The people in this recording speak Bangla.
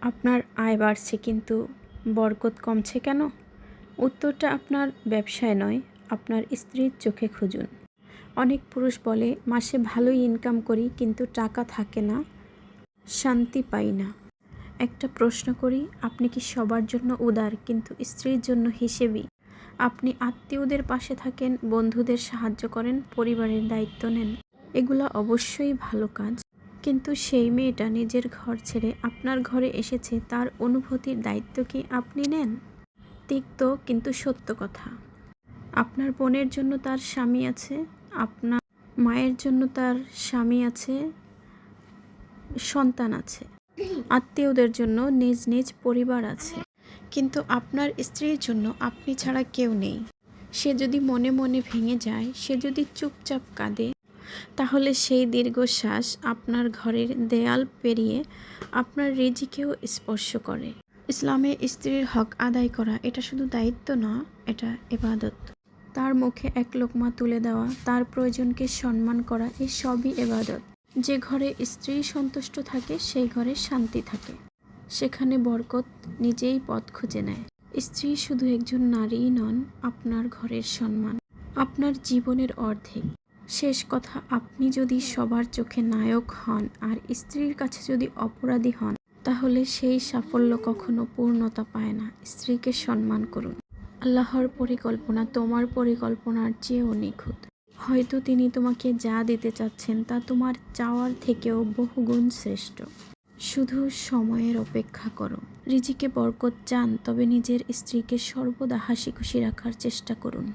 আপনার আয় বাড়ছে কিন্তু বরকত কমছে কেন? উত্তরটা আপনার ব্যবসায় নয়, আপনার স্ত্রীর চোখে খুঁজুন। অনেক পুরুষ বলে, মাসে ভালোই ইনকাম করি কিন্তু টাকা থাকে না, শান্তি পাই না। একটা প্রশ্ন করি, আপনি কি সবার জন্য উদার কিন্তু স্ত্রীর জন্য হিসেবি? আপনি আত্মীয়দের পাশে থাকেন, বন্ধুদের সাহায্য করেন, পরিবারের দায়িত্ব নেন। এগুলো অবশ্যই ভালো কাজ, কিন্তু সেই মেয়েটা নিজের ঘর ছেড়ে আপনার ঘরে এসেছে, তার অনুভূতির দায়িত্ব কি আপনি নেন? তিক্ত কিন্তু সত্য কথা। আপনার বোনের জন্য তার স্বামী আছে, আপনার মায়ের জন্য তার স্বামী আছে, সন্তান আছে, আত্মীয়দের জন্য নিজ নিজ পরিবার আছে, কিন্তু আপনার স্ত্রীর জন্য আপনি ছাড়া কেউ নেই। সে যদি মনে মনে ভেঙে যায়, সে যদি চুপচাপ কাঁদে, তাহলে সেই দীর্ঘশ্বাস আপনার ঘরের দেয়াল পেরিয়ে আপনার রিজিকেও স্পর্শ করে। ইসলামে স্ত্রীর হক আদায় করা এটা শুধু দায়িত্ব না, এটা ইবাদত। তার মুখে এক লোকমা তুলে দেওয়া, তার প্রয়োজনকে সম্মান করা, এই সবই ইবাদত। যে ঘরে স্ত্রী সন্তুষ্ট থাকে সেই ঘরে শান্তি থাকে, সেখানে বরকত নিজেই পথ খুঁজে নেয়। স্ত্রী শুধু একজন নারীই নন, আপনার ঘরের সম্মান, আপনার জীবনের অর্ধেক। শেষ কথা, আপনি যদি সবার চোখে নায়ক হন আর স্ত্রীর কাছে যদি অপরাধী হন, তাহলে সেই সাফল্য কখনো পূর্ণতা পায় না। স্ত্রীকে সম্মান করুন। আল্লাহর পরিকল্পনা তোমার পরিকল্পনার চেয়েও নিখুঁত। হয়তো তিনি তোমাকে যা দিতে চাচ্ছেন তা তোমার চাওয়ার থেকেও বহুগুণ শ্রেষ্ঠ। শুধু সময়ের অপেক্ষা করো। রিজিকে বরকত চান, তবে নিজের স্ত্রীকে সর্বদা হাসি খুশি রাখার চেষ্টা করুন।